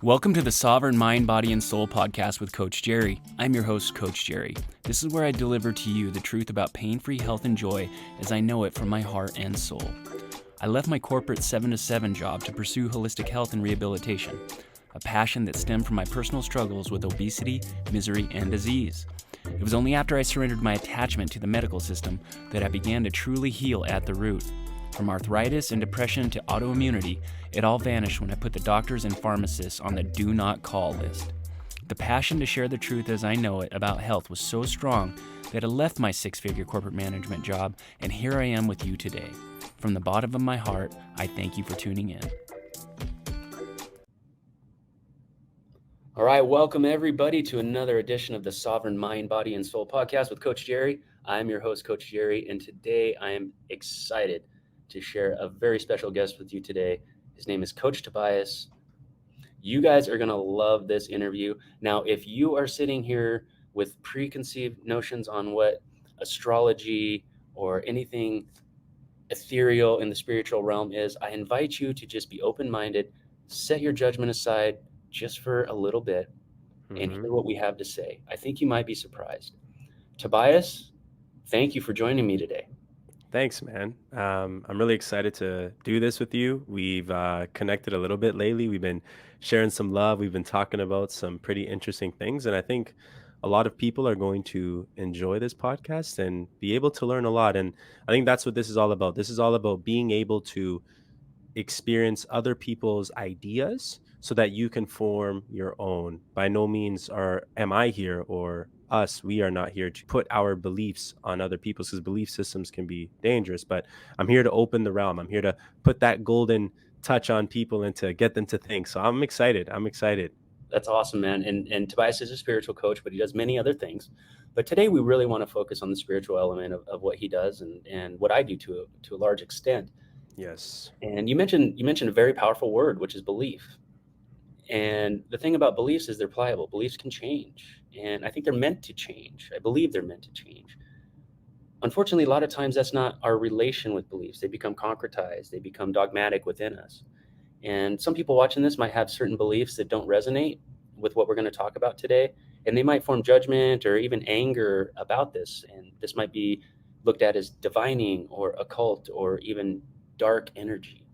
Welcome to the Sovereign Mind, Body, and Soul podcast with Coach Jerry. I'm your host, Coach Jerry. This is where I deliver to you the truth about pain-free health and joy as I know it from my heart and soul. I left my corporate 7-to-7 job to pursue holistic health and rehabilitation, a passion that stemmed from my personal struggles with obesity, misery, and disease. It was only after I surrendered my attachment to the medical system that I began to truly heal at the root. From arthritis and depression to autoimmunity, it all vanished when I put the doctors and pharmacists on the do not call list. The passion to share the truth as I know it about health was so strong that I left my 6-figure corporate management job, and here I am with you today. From the bottom of my heart, I thank you for tuning in. All right, welcome everybody to another edition of the Sovereign Mind, Body, and Soul podcast with Coach Jerry. I'm your host, Coach Jerry, and today I am excited to share a very special guest with you today. His name is Coach Tobias. You guys are going to love this interview. Now, if you are sitting here with preconceived notions on what astrology or anything ethereal in the spiritual realm is, I invite you to just be open-minded, set your judgment aside just for a little bit, and hear what we have to say. I think you might be surprised. Tobias, thank you for joining me today. Thanks, man. I'm really excited to do this with you. We've connected a little bit lately. We've been sharing some love. We've been talking about some pretty interesting things. And I think a lot of people are going to enjoy this podcast and be able to learn a lot. And I think that's what this is all about. This is all about being able to experience other people's ideas so that you can form your own. By no means am I here or us, we are not here to put our beliefs on other people's, because belief systems can be dangerous, but I'm here to open the realm. I'm here to put that golden touch on people and to get them to think. So I'm excited. That's awesome, man. And Tobias is a spiritual coach, but he does many other things. But today we really want to focus on the spiritual element of what he does and what I do to a large extent. Yes. And you mentioned a very powerful word, which is belief. And the thing about beliefs is they're pliable. Beliefs can change. And I think they're meant to change. I believe they're meant to change. Unfortunately, a lot of times that's not our relation with beliefs. They become concretized. They become dogmatic within us. And some people watching this might have certain beliefs that don't resonate with what we're going to talk about today. And they might form judgment or even anger about this. And this might be looked at as divining or occult or even dark energy.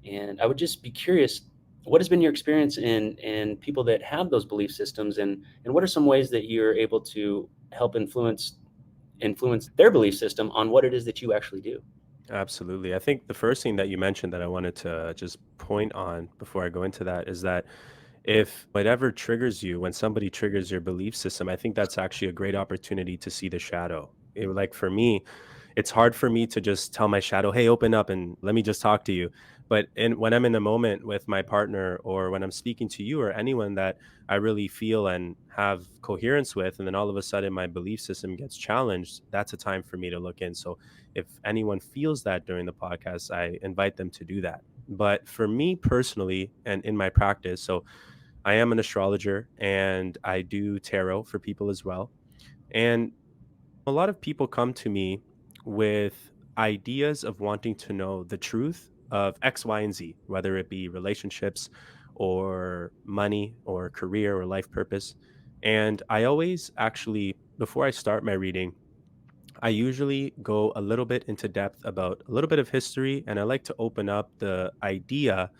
And I would just be curious, what has been your experience in people that have those belief systems, and what are some ways that you're able to help influence their belief system on what it is that you actually do? Absolutely. I think the first thing that you mentioned that I wanted to just point on before I go into that is that if whatever triggers you, when somebody triggers your belief system, I think that's actually a great opportunity to see the shadow. Like for me, it's hard for me to just tell my shadow, hey, open up and let me just talk to you. But when I'm in the moment with my partner, or when I'm speaking to you or anyone that I really feel and have coherence with, and then all of a sudden my belief system gets challenged, that's a time for me to look in. So if anyone feels that during the podcast, I invite them to do that. But for me personally, and in my practice, so I am an astrologer and I do tarot for people as well. And a lot of people come to me with ideas of wanting to know the truth of X, Y, and Z, whether it be relationships or money or career or life purpose. And I always actually, before I start my reading, I usually go a little bit into depth about a little bit of history, and I like to open up the idea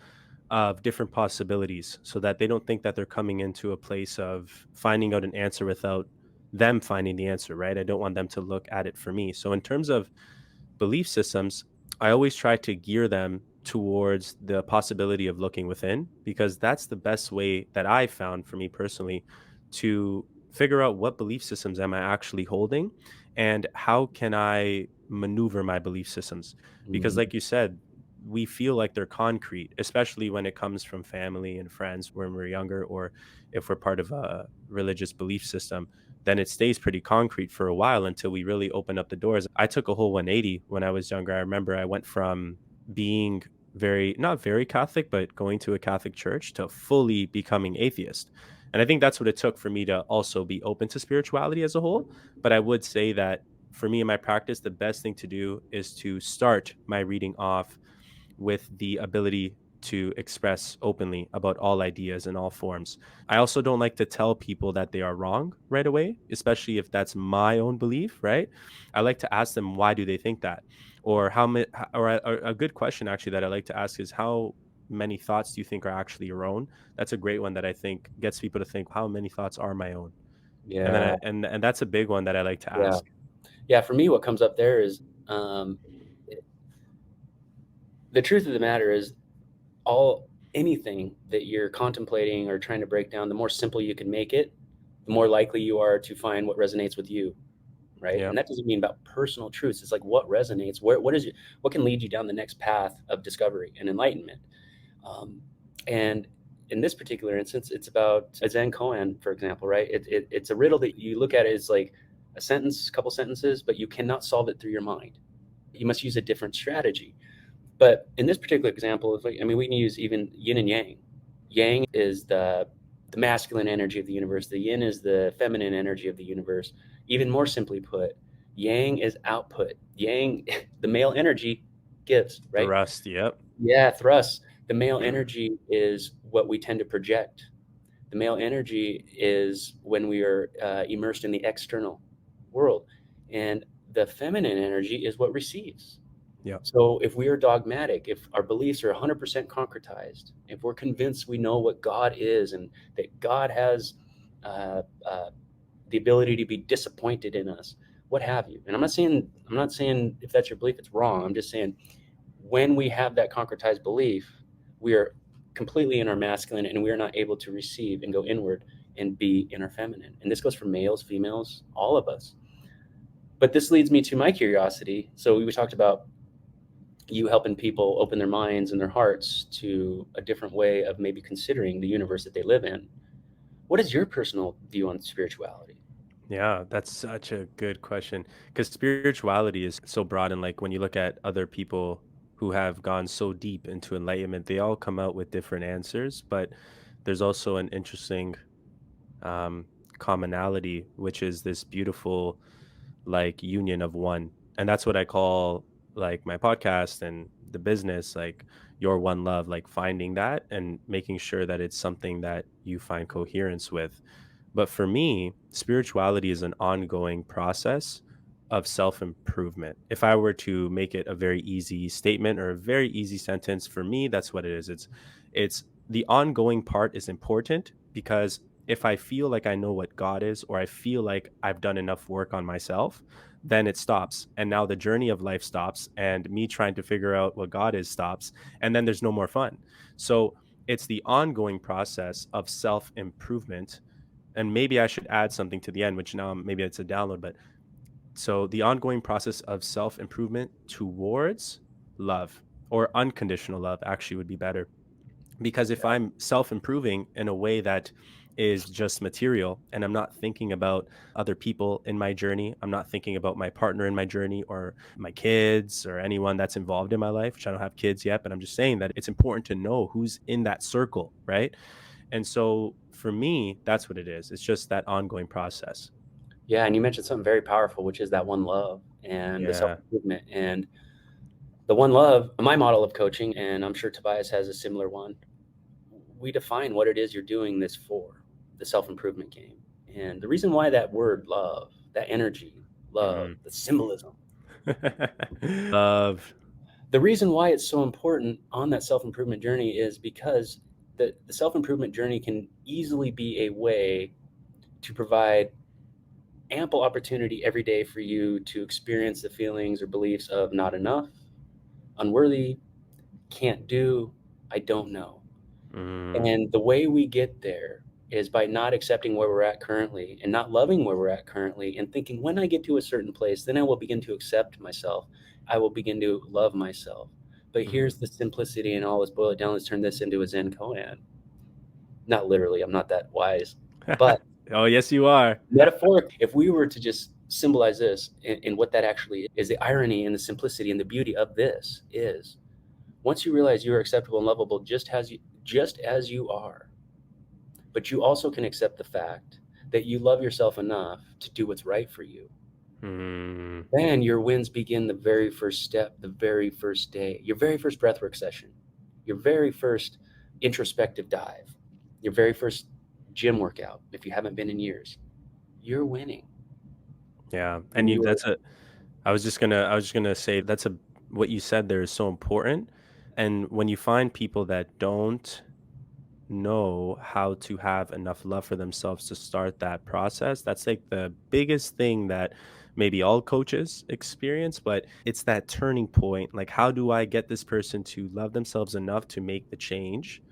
of different possibilities so that they don't think that they're coming into a place of finding out an answer without them finding the answer, right? I don't want them to look at it for me. So in terms of belief systems, I always try to gear them towards the possibility of looking within, because that's the best way that I found for me personally to figure out what belief systems am I actually holding and how can I maneuver my belief systems. Because like you said, we feel like they're concrete, especially when it comes from family and friends when we're younger, or if we're part of a religious belief system, then it stays pretty concrete for a while until we really open up the doors. I took a whole 180 when I was younger. I remember I went from being not very Catholic, but going to a Catholic church, to fully becoming atheist. And I think that's what it took for me to also be open to spirituality as a whole. But I would say that for me in my practice, the best thing to do is to start my reading off with the ability to express openly about all ideas in all forms. I also don't like to tell people that they are wrong right away, especially if that's my own belief, right? I like to ask them, why do they think that? Or how many, or a good question actually that I like to ask is, how many thoughts do you think are actually your own? That's a great one that I think gets people to think, how many thoughts are my own? And then Yeah, and that's a big one that I like to yeah, ask. yeah. For me, what comes up there is um, the truth of the matter is all anything that you're contemplating or trying to break down, the more simple you can make it, the more likely you are to find what resonates with you, right? Yeah. And that doesn't mean about personal truths. It's like what resonates, what can lead you down the next path of discovery and enlightenment. And in this particular instance, it's about a Zen koan, for example, right? It's a riddle that you look at it as like a sentence, couple sentences, but you cannot solve it through your mind. You must use a different strategy. But in this particular example, I mean, we can use even yin and yang. Yang is the masculine energy of the universe. The yin is the feminine energy of the universe. Even more simply put, yang is output. Yang, the male energy gives, right? Thrust. Yep. Yeah, thrust. The male energy is what we tend to project. The male energy is when we are immersed in the external world, and the feminine energy is what receives. Yep. So if we are dogmatic, if our beliefs are 100% concretized, if we're convinced we know what God is and that God has uh, uh, the ability to be disappointed in us, what have you. And I'm not saying if that's your belief, it's wrong. I'm just saying when we have that concretized belief, we are completely in our masculine and we are not able to receive and go inward and be in our feminine. And this goes for males, females, all of us. But this leads me to my curiosity. So we talked about you helping people open their minds and their hearts to a different way of maybe considering the universe that they live in. What is your personal view on spirituality? Yeah, that's such a good question, because spirituality is so broad. And like when you look at other people who have gone so deep into enlightenment, they all come out with different answers. But there's also an interesting um, commonality, which is this beautiful like union of one. And that's what I call like my podcast and the business, like your one love, like finding that and making sure that it's something that you find coherence with. But for me, spirituality is an ongoing process of self improvement. If I were to make it a very easy statement or a very easy sentence, for me, that's what it is. It's the ongoing part is important, because if I feel like I know what God is, or I feel like I've done enough work on myself, then it stops. And now the journey of life stops, and me trying to figure out what God is stops. And then there's no more fun. So it's the ongoing process of self improvement. And maybe I should add something to the end, which now maybe it's a download. But so the ongoing process of self improvement towards love, or unconditional love actually would be better. Because if I'm self improving in a way that is just material, and I'm not thinking about other people in my journey, I'm not thinking about my partner in my journey, or my kids, or anyone that's involved in my life, which I don't have kids yet, but I'm just saying that it's important to know who's in that circle, right? And so for me, that's what it is. It's just that ongoing process. Yeah, and you mentioned something very powerful, which is that one love and the self Yeah. improvement. And the one love, my model of coaching, and I'm sure Tobias has a similar one, we define what it is you're doing this for, the self improvement game. And the reason why that word love, that energy, love, Mhm. the symbolism, Love. the reason why it's so important on that self improvement journey is because the self improvement journey can easily be a way to provide ample opportunity every day for you to experience the feelings or beliefs of not enough, unworthy, can't do, I don't know. Mm, And the way we get there is by not accepting where we're at currently and not loving where we're at currently and thinking when I get to a certain place, then I will begin to accept myself. I will begin to love myself. But mhm. here's the simplicity and all. Let's boil it down. Let's turn this into a Zen koan. Not literally, I'm not that wise. But Oh, yes, you are. metaphorically, if we were to just symbolize this in what that actually is, the irony and the simplicity and the beauty of this is once you realize you are acceptable and lovable just as you are, but you also can accept the fact that you love yourself enough to do what's right for you. Mm, Then your wins begin the very first step, the very first day, your very first breathwork session. your very first introspective dive, your very first gym workout, if you haven't been in years, you're winning. Yeah, and And you you're that's a I was just gonna say that's a what you said there is so important. And when you find people that don't know how to have enough love for themselves to start that process, that's like the biggest thing that maybe all coaches experience, but it's that turning point. Like, how do I get this person to love themselves enough to make the change?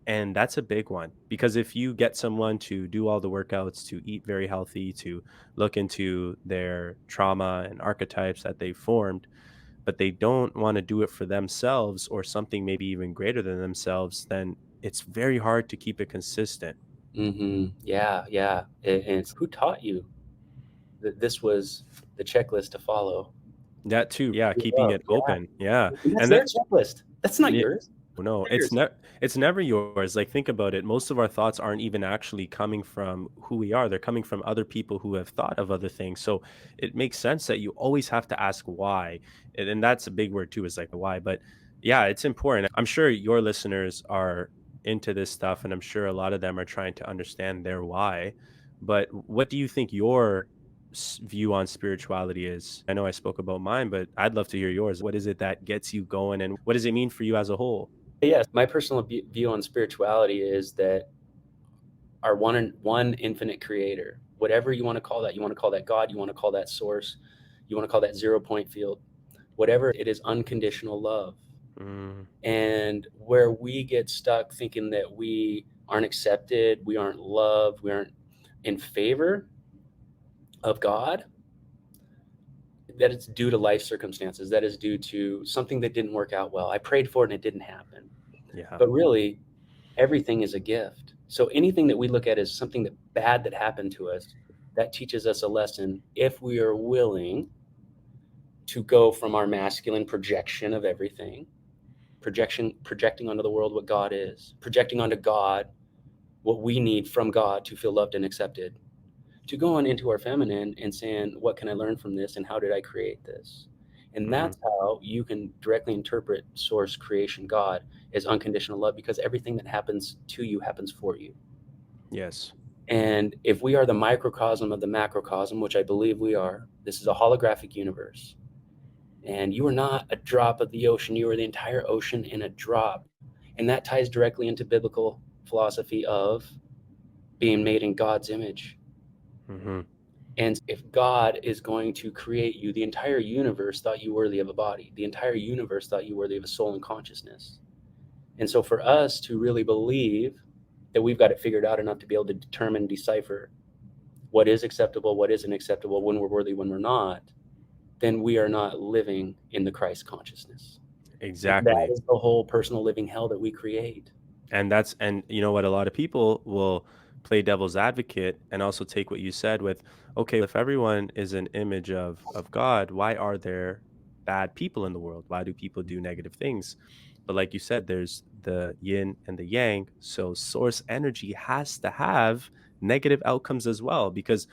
And that's a big one because if you get someone to do all the workouts, to eat very healthy, to look into their trauma and archetypes that they formed, but they don't want to do it for themselves or something maybe even greater than themselves, then it's very hard to keep it consistent. yeah, yeah. And it's who taught you that this was the checklist to follow? That too, yeah, Your keeping love, it yeah. open. Yeah. And that's And their that checklist. That's not yeah, yours. no, They're yours. it's never yours. Like, think about it. Most of our thoughts aren't even actually coming from who we are. They're coming from other people who have thought of other things. So it makes sense that you always have to ask why. And that's a big word too, is like why. But yeah, it's important. I'm sure your listeners are into this stuff, and I'm sure a lot of them are trying to understand their why. But what do you think your view on spirituality is? I know I spoke about mine, but I'd love to hear yours. What is it that gets you going, and what does it mean for you as a whole? Yes, my personal view on spirituality is that our one infinite creator, whatever you want to call that, you want to call that God, you want to call that source, you want to call that 0 point field, whatever it is, unconditional love. Mm, And where we get stuck thinking that we aren't accepted, we aren't loved, we aren't in favor of God, that it's due to life circumstances, that is due to something that didn't work out well. I prayed for it and it didn't happen. yeah. But really, everything is a gift. So anything that we look at as something that bad that happened to us, that teaches us a lesson if we are willing to go from our masculine projection of everything, projecting onto the world what God is, projecting onto God what we need from God to feel loved and accepted, to go on into our feminine and saying, what can I learn from this and how did I create this? And Mhm. that's how you can directly interpret source creation God as unconditional love, because everything that happens to you happens for you. Yes. And if we are the microcosm of the macrocosm, which I believe we are, this is a holographic universe. And you are not a drop of the ocean, you are the entire ocean in a drop. And that ties directly into biblical philosophy of being made in God's image. Mhm. And if God is going to create you, the entire universe thought you worthy of a body. The entire universe thought you worthy of a soul and consciousness. And so for us to really believe that we've got it figured out enough to be able to determine, decipher what is acceptable, what isn't acceptable, when we're worthy, when we're not, then we are not living in the Christ consciousness. And that Exactly. is the whole personal living hell that we create. And you know what, a lot of people will play devil's advocate and also take what you said with, okay, if everyone is an image of God, why are there bad people in the world? Why do people do negative things? But like you said, there's the yin and the yang. So source energy has to have negative outcomes as well because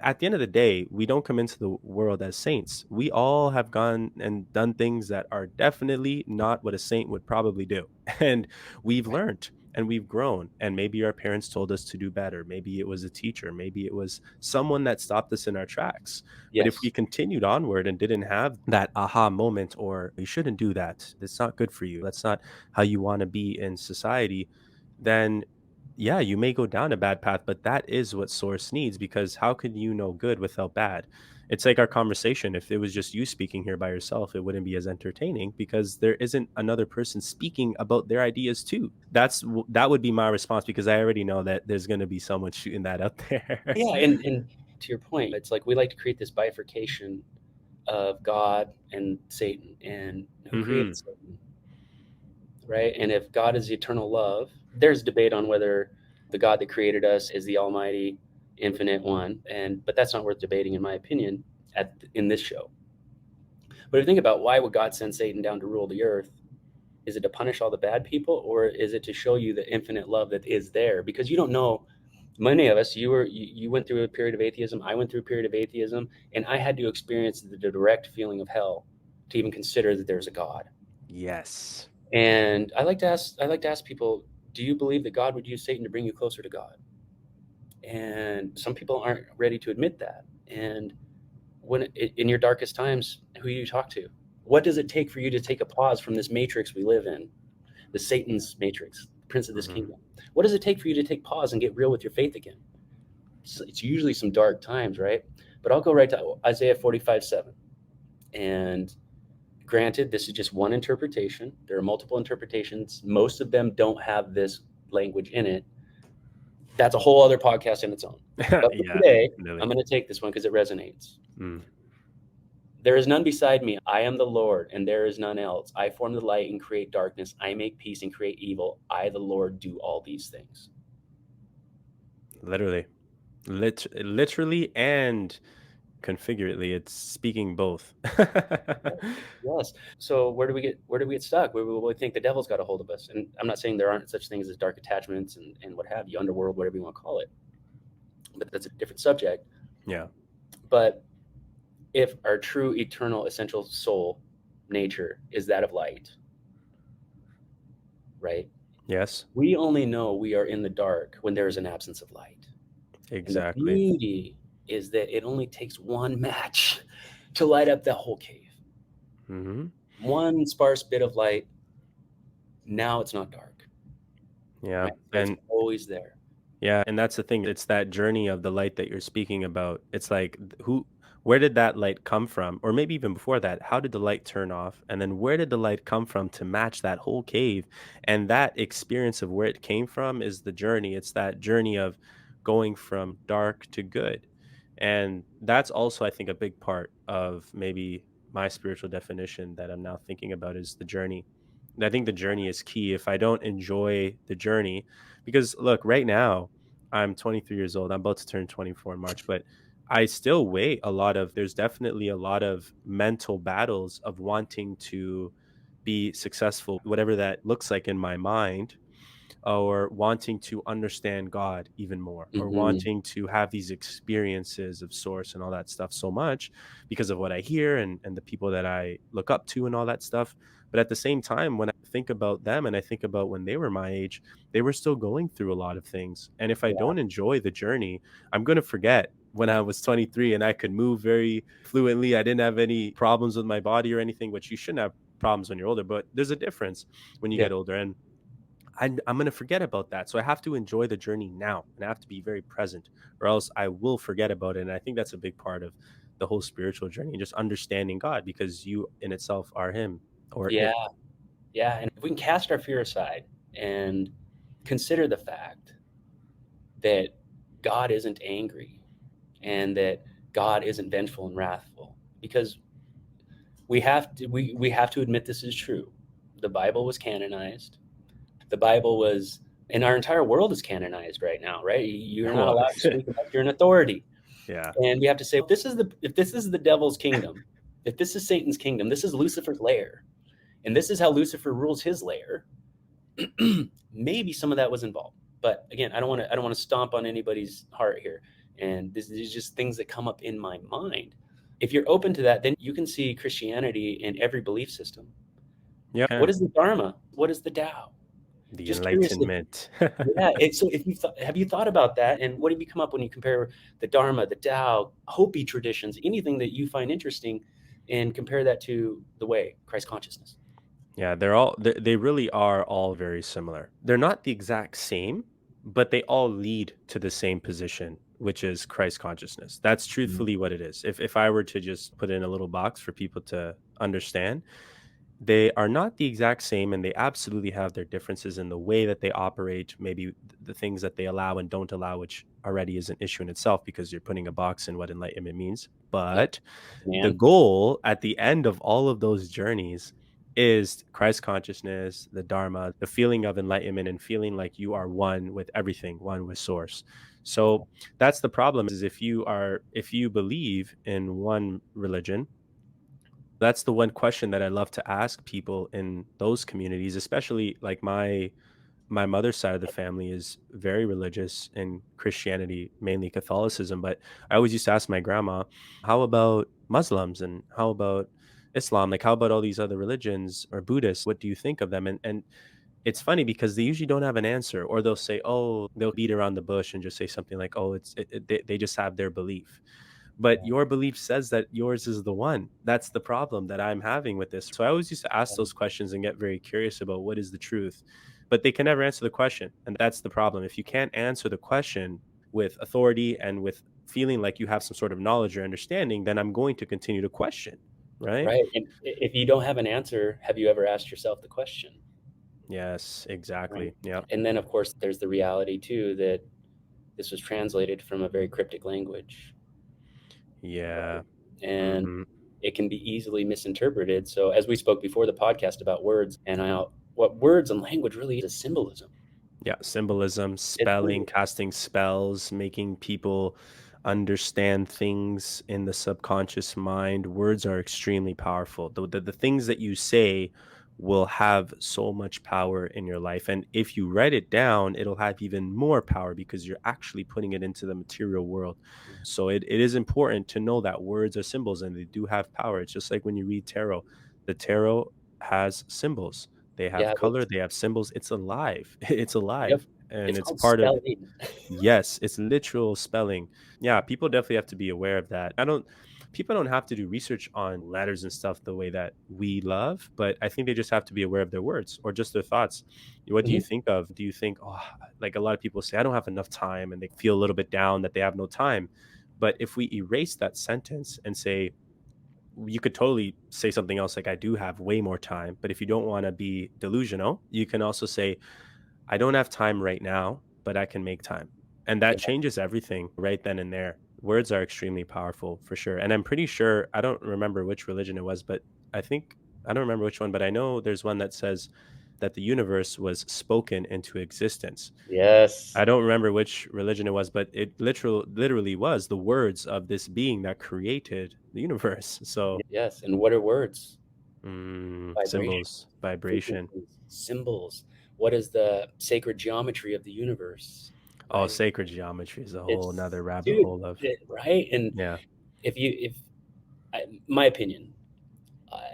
at the end of the day, we don't come into the world as saints. We all have gone and done things that are definitely not what a saint would probably do. And we've learned and we've grown. And maybe our parents told us to do better. Maybe it was a teacher. Maybe it was someone that stopped us in our tracks. But if we Yes. continued onward and didn't have that aha moment, or you shouldn't do that, that's not good for you, that's not how you want to be in society, then yeah, you may go down a bad path, but that is what source needs because how can you know good without bad? It's like our conversation. If it was just you speaking here by yourself, it wouldn't be as entertaining because there isn't another person speaking about their ideas too. That would be my response because I already know that there's going to be someone shooting that out there. Yeah. And to your point, it's like we like to create this bifurcation of God and Satan and who created Mhm. Satan, right? And if God is eternal love, there's debate on whether the God that created us is the Almighty, infinite one, and but that's not worth debating, in my opinion, in this show. But if you think about why would God send Satan down to rule the earth? Is it to punish all the bad people, or is it to show you the infinite love that is there? Because you don't know. Many of us, you went through a period of atheism. I went through a period of atheism, and I had to experience the direct feeling of hell to even consider that there's a God. Yes. And I like to ask people, do you believe that God would use Satan to bring you closer to God? And some people aren't ready to admit that. And in your darkest times, who do you talk to? What does it take for you to take a pause from this matrix we live in, the Satan's matrix, prince of this Mhm. kingdom? What does it take for you to take pause and get real with your faith again? It's usually some dark times, right? But I'll go right to Isaiah 45:7. And granted, this is just one interpretation. There are multiple interpretations. Most of them don't have this language in it. That's a whole other podcast in its own. But for Yeah, today, I'm definitely. going to take this one because it resonates. Mm. There is none beside me. I am the Lord, and there is none else. I form the light and create darkness. I make peace and create evil. I, the Lord, do all these things. Literally. Literally and configurately, it's speaking both. Yes. So where do we get stuck? We think the devil's got a hold of us. And I'm not saying there aren't such things as dark attachments and what have you, underworld, whatever you want to call it. But that's a different subject. Yeah. But if our true eternal essential soul nature is that of light, right? Yes, We only know we are in the dark when there is an absence of light. And the exactly. beauty is that it only takes one match to light up the whole cave. Mhm. One sparse bit of light, now it's not dark, Yeah, right? But it's and always there. yeah, and that's the thing. It's that journey of the light that you're speaking about. It's like who where did that light come from? Or maybe even before that, how did the light turn off? And then where did the light come from to match that whole cave? And that experience of where it came from is the journey. It's that journey of going from dark to good. And that's also, I think, a big part of maybe my spiritual definition that I'm now thinking about is the journey. And I think the journey is key. If I don't enjoy the journey, because look, right now, I'm 23 years old. I'm about to turn 24 in March, but I still wait a lot of there's definitely a lot of mental battles of wanting to be successful, whatever that looks like in my mind, or wanting to understand God even more, or Hmm. wanting to have these experiences of source and all that stuff so much because of what I hear and the people that I look up to and all that stuff. But at the same time, when I think about them and I think about when they were my age, they were still going through a lot of things. And if I Yeah. don't enjoy the journey, I'm going to forget when I was 23 and I could move very fluently. I didn't have any problems with my body or anything, which you shouldn't have problems when you're older, but there's a difference when you Yeah. get older. And I'm gonna forget about that. So I have to enjoy the journey now, and I have to be very present, or else I will forget about it. And I think that's a big part of the whole spiritual journey and just understanding God because you in itself are Him or Yeah. it. Yeah. And if we can cast our fear aside and consider the fact that God isn't angry and that God isn't vengeful and wrathful, because we have to admit this is true. The Bible was canonized. The Bible was, and our entire world is canonized right now, right? You're not Well, allowed to speak about your authority, yeah, and we have to say if this is the devil's kingdom, if this is Satan's kingdom, this is Lucifer's lair, and this is how Lucifer rules his lair. Maybe some of that was involved, but again, I don't want to stomp on anybody's heart here, and this is just things that come up in my mind. If you're open to that, then you can see Christianity in every belief system. yeah, What is the Dharma? What is the Tao? the Just curious if, enlightenment. yeah. So if have you thought about that, and what have you come up when you compare the Dharma, the Tao, Hopi traditions, anything that you find interesting, and compare that to the way Christ consciousness? Yeah, they really are all very similar. They're not the exact same, but they all lead to the same position, which is Christ consciousness. That's Mhm. truthfully what it is. If I were to just put it in a little box for people to understand, they are not the exact same and they absolutely have their differences in the way that they operate, maybe the things that they allow and don't allow, which already is an issue in itself because you're putting a box in what enlightenment means. Yep, But the man. goal at the end of all of those journeys is Christ consciousness, the Dharma, the feeling of enlightenment and feeling like you are one with everything, one with source. So that's the problem is if you believe in one religion, that's the one question that I love to ask people in those communities, especially like my mother's side of the family is very religious in Christianity, mainly Catholicism. But I always used to ask my grandma, how about Muslims and how about Islam? Like, how about all these other religions or Buddhists? What do you think of them? And it's funny because they usually don't have an answer, or they'll say, oh, they'll beat around the bush and just say something like, oh, they just have their belief. But Yeah. your belief says that yours is the one. That's the problem that I'm having with this. So I always used to ask those questions and get very curious about what is the truth. But they can never answer the question. And that's the problem. If you can't answer the question with authority and with feeling like you have some sort of knowledge or understanding, then I'm going to continue to question, right? Right. And if you don't have an answer, have you ever asked yourself the question? Yes, Right. exactly. Yeah. And then, of course, there's the reality too that this was translated from a very cryptic language, Yeah. right? And Hmm. it can be easily misinterpreted. So, as we spoke before the podcast about words and how what words and language really is symbolism. Yeah, symbolism, It spelling, really, casting spells, making people understand things in the subconscious mind. Words are extremely powerful. The things that you say will have so much power in your life. And if you write it down, it'll have even more power because you're actually putting it into the material world. So it is important to know that words are symbols and they do have power. It's just like when you read tarot, the tarot has symbols, they yeah, have color, they have symbols. It's alive. It's yep. alive, and It's it's called part of. spelling. Yes, it's literal spelling. Yeah, people definitely have to be aware of that. I don't People don't have to do research on letters and stuff the way that we love, but I think they just have to be aware of their words or just their thoughts. What do you Mhm. think of? Do you think, oh, like a lot of people say, I don't have enough time, and they feel a little bit down that they have no time. But if we erase that sentence and say, you could totally say something else like, I do have way more time. But if you don't want to be delusional, you can also say, I don't have time right now, but I can make time. And that Yeah. changes everything right then and there. Words are extremely powerful for sure. And I'm pretty sure, I don't remember which religion it was, but I think, I don't remember which one, but I know there's one that says that the universe was spoken into existence. Yes. I don't remember which religion it was, but it literally was the words of this being that created the universe. So, Yes. And what are words? Vibration, symbols, vibration. frequencies, symbols. What is the sacred geometry of the universe? Oh, Right. sacred geometry is a whole It's another rabbit dude, hole of. right? And Yeah. if my opinion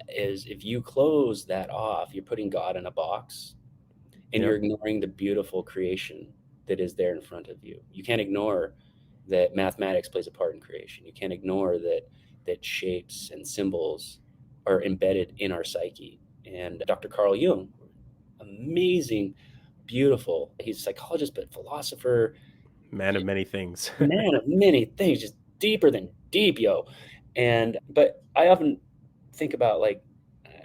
is if you close that off, you're putting God in a box and you're Yep. ignoring the beautiful creation that is there in front of you. You can't ignore that mathematics plays a part in creation. You can't ignore that shapes and symbols are embedded in our psyche. And Dr. Carl Jung, amazing, beautiful. He's a psychologist, but philosopher, Man of many things. man of many things, just deeper than deep, yo. And but I often think about like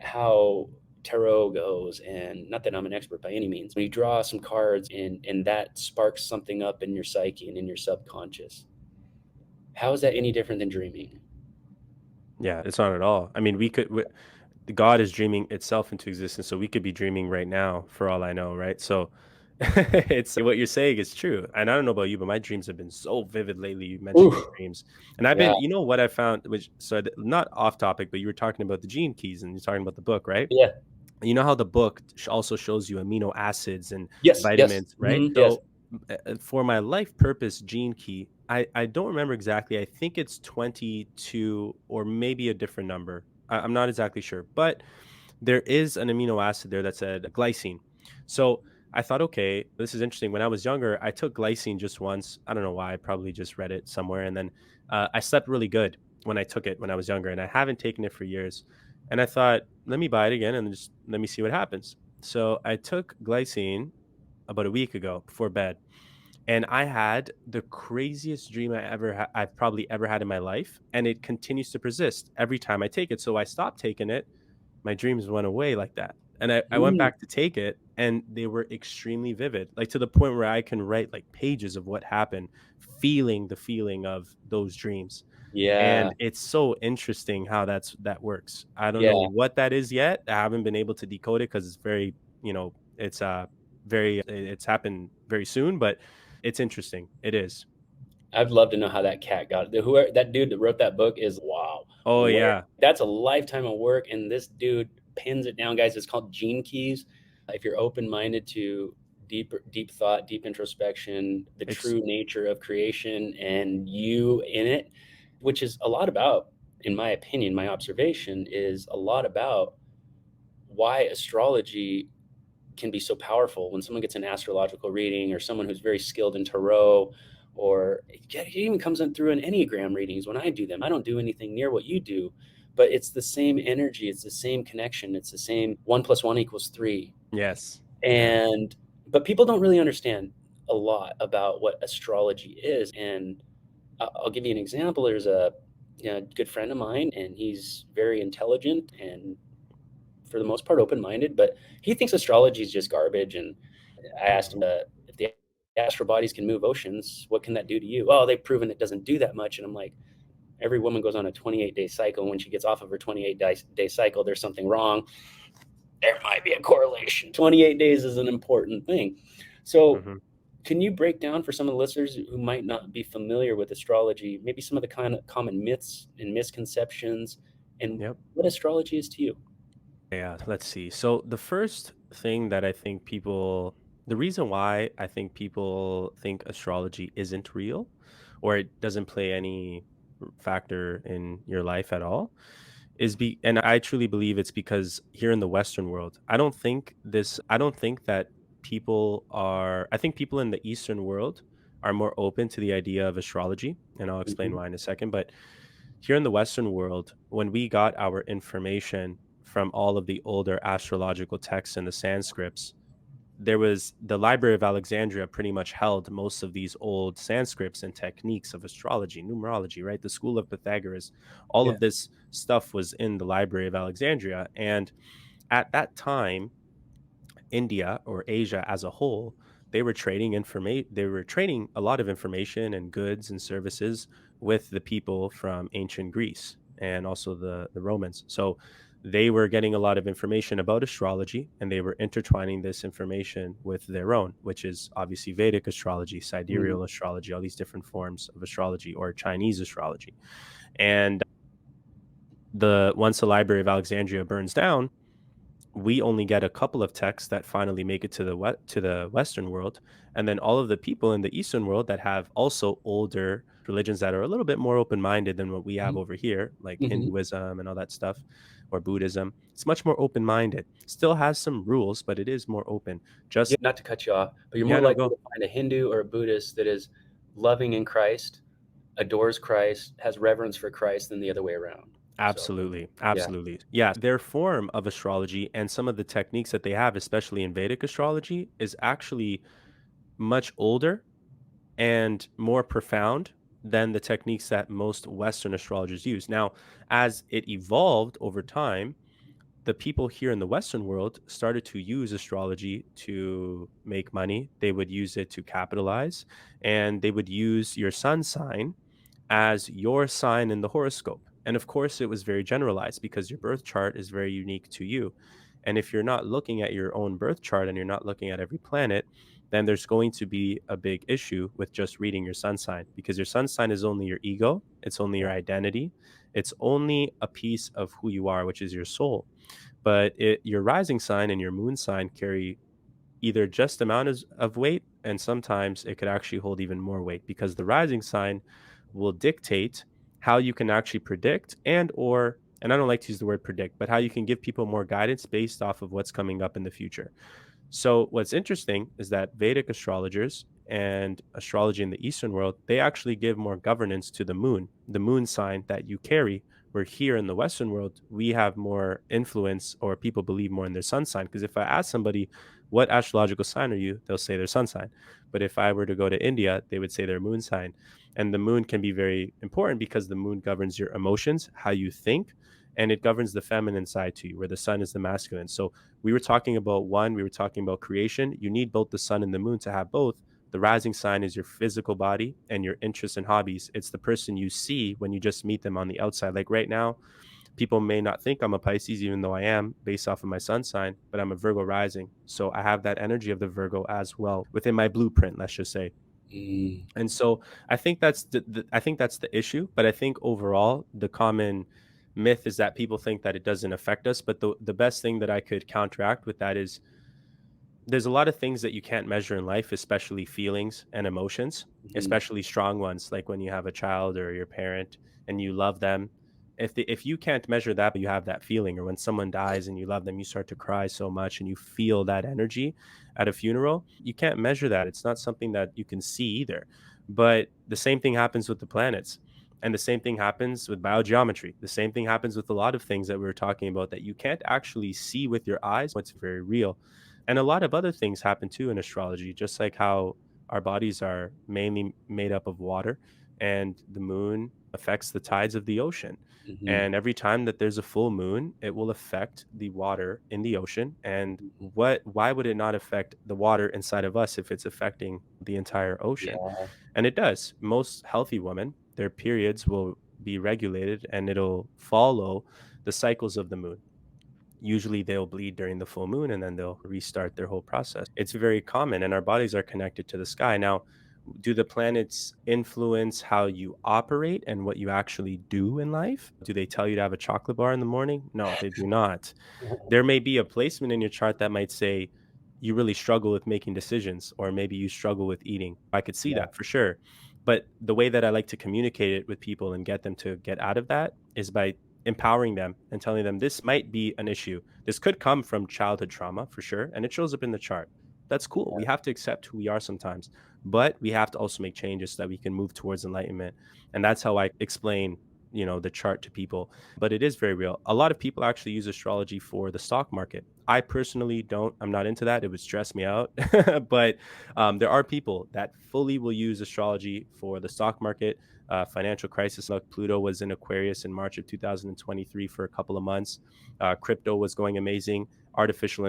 how tarot goes, and not that I'm an expert by any means. When you draw some cards and that sparks something up in your psyche and in your subconscious, how is that any different than dreaming? Yeah, it's not at all. I mean, the God is dreaming itself into existence, so we could be dreaming right now for all I know, right? So it's what you're saying is true. And I don't know about you, but my dreams have been so vivid lately. You mentioned your Ooh, dreams. And I've yeah, been, you know what I found, which not off topic, but you were talking about the gene keys and you're talking about the book, right? yeah, You know how the book also shows you amino acids and yes, yes, vitamins, right? mhm, yes. So for my life purpose gene key, I don't remember exactly. I think it's 22 or maybe a different number. I'm not exactly sure, but there is an amino acid there that said glycine. So I thought, okay, this is interesting. When I was younger, I took glycine just once. I don't know why. I probably just read it somewhere. And then I slept really good when I took it when I was younger. And I haven't taken it for years. And I thought, let me buy it again and just let me see what happens. So I took glycine about a week ago before bed. And I had the craziest dream I've probably ever had in my life. And it continues to persist every time I take it. So I stopped taking it, my dreams went away like that. And I went Mm, back to take it and they were extremely vivid, like to the point where I can write like pages of what happened, feeling the feeling of those dreams. yeah, And it's so interesting how that works. I don't know yeah. what that is yet. I haven't been able to decode it because it's very, it's it's happened very soon, but it's interesting. It is. I'd love to know how that cat got it. Whoever that dude that wrote that book is wow. Oh Where yeah. that's a lifetime of work, and this dude pins it down, guys. It's called Gene Keys. If you're open minded to deep thought, deep introspection, the It's true nature of creation, and you in it, which is a lot about in my opinion, my observation is a lot about why astrology can be so powerful when someone gets an astrological reading, or someone who's very skilled in tarot, or it even comes in through an enneagram readings. When I do them, I don't do anything near what you do, but it's the same energy, it's the same connection, it's the same 1 + 1 = 3. Yes. Yeah. And but people don't really understand a lot about what astrology is. And I'll give you an example. There's a, you know, good friend of mine, and he's very intelligent and for the most part open-minded, but he thinks astrology is just garbage. And I asked him, if the astral bodies can move oceans, what can that do to you? Oh, they've proven it doesn't do that much. And I'm like, every woman goes on a 28-day cycle, and when she gets off of her 28-day cycle, there's something wrong. There might be a correlation. 28 days is an important thing. So Hmm. can you break down for some of the listeners who might not be familiar with astrology, maybe some of the kind of common myths and misconceptions, and Yep. what astrology is to you? Yeah, let's see. So the first thing that I think the reason why I think people think astrology isn't real or it doesn't play any factor in your life at all and I truly believe it's because here in the Western world, I don't think that I think people in the Eastern world are more open to the idea of astrology, and I'll explain Mhm. why in a second. But here in the Western world, when we got our information from all of the older astrological texts and the Sanskrits, there was the Library of Alexandria pretty much held most of these old Sanskrits and techniques of astrology, numerology, right? The school of Pythagoras, all Yeah. of this stuff was in the Library of Alexandria. And at that time, India or Asia as a whole, they were trading a lot of information and goods and services with the people from ancient Greece and also the Romans. So they were getting a lot of information about astrology and they were intertwining this information with their own, which is obviously Vedic astrology, Mhm. sidereal astrology, all these different forms of astrology or Chinese astrology. And the once the Library of Alexandria burns down, we only get a couple of texts that finally make it to to the Western world, and then all of the people in the Eastern world that have also older religions that are a little bit more open-minded than what we have Mhm. over here, like Mhm. Hinduism and all that stuff, or Buddhism. It's much more open-minded. Still has some rules, but it is more open. Yeah, Just not to cut you off, but you're yeah, more no, likely go. to find a Hindu or a Buddhist that is loving in Christ, adores Christ, has reverence for Christ, than the other way around. So, Absolutely, yeah. absolutely. Yeah, their form of astrology and some of the techniques that they have, especially in Vedic astrology, is actually much older and more profound than the techniques that most Western astrologers use. Now, as it evolved over time, the people here in the Western world started to use astrology to make money. They would use it to capitalize, and they would use your sun sign as your sign in the horoscope. And of course, it was very generalized because your birth chart is very unique to you. And if you're not looking at your own birth chart and you're not looking at every planet, then there's going to be a big issue with just reading your sun sign because your sun sign is only your ego, it's only your identity, it's only a piece of who you are, which is your soul. But your rising sign and your moon sign carry either just amount of weight, and sometimes it could actually hold even more weight because the rising sign will dictate how you can actually predict and I don't like to use the word predict, but how you can give people more guidance based off of what's coming up in the future. So what's interesting is that Vedic astrologers and astrology in the Eastern world, they actually give more governance to the moon sign that you carry. Where here in the Western world, we have more influence or people believe more in their sun sign. Because if I ask somebody, what astrological sign are you? They'll say their sun sign. But if I were to go to India, they would say their moon sign. And the moon can be very important because the moon governs your emotions, how you think, and it governs the feminine side to you, where the sun is the masculine. So we were talking about creation. You need both the sun and the moon to have both. The rising sign is your physical body and your interests and hobbies. It's the person you see when you just meet them on the outside. Like right now, people may not think I'm a Pisces, even though I am based off of my sun sign, but I'm a Virgo rising. So I have that energy of the Virgo as well within my blueprint, let's just say. Mm. And so I think that's I think that's the issue. But I think overall, the common myth is that people think that it doesn't affect us. But the best thing that I could counteract with that is there's a lot of things that you can't measure in life, especially feelings and emotions, Mhm. especially strong ones, like when you have a child or your parent and you love them. if you can't measure that, but you have that feeling, or when someone dies and you love them, you start to cry so much and you feel that energy at a funeral, you can't measure that. It's not something that you can see either. But the same thing happens with the planets. And the same thing happens with biogeometry. The same thing happens with a lot of things that we were talking about that you can't actually see with your eyes. It's very real. And a lot of other things happen too in astrology, just like how our bodies are mainly made up of water and the moon affects the tides of the ocean. Hmm. And every time that there's a full moon, it will affect the water in the ocean. And why would it not affect the water inside of us if it's affecting the entire ocean? Yeah. And it does. Most healthy women, their periods will be regulated and it'll follow the cycles of the moon. Usually they'll bleed during the full moon and then they'll restart their whole process. It's very common and our bodies are connected to the sky. Now, do the planets influence how you operate and what you actually do in life? Do they tell you to have a chocolate bar in the morning? No, they do not. There may be a placement in your chart that might say you really struggle with making decisions, or maybe you struggle with eating. I could see Yeah. that for sure. But the way that I like to communicate it with people and get them to get out of that is by empowering them and telling them this might be an issue. This could come from childhood trauma for sure. And it shows up in the chart. That's cool. We have to accept who we are sometimes, but we have to also make changes so that we can move towards enlightenment. And that's how I explain, the chart to people. But it is very real. A lot of people actually use astrology for the stock market. I personally don't. I'm not into that. It would stress me out. But there are people that fully will use astrology for the stock market. Financial crisis. Like Pluto was in Aquarius in March of 2023 for a couple of months. Crypto was going amazing. Artificial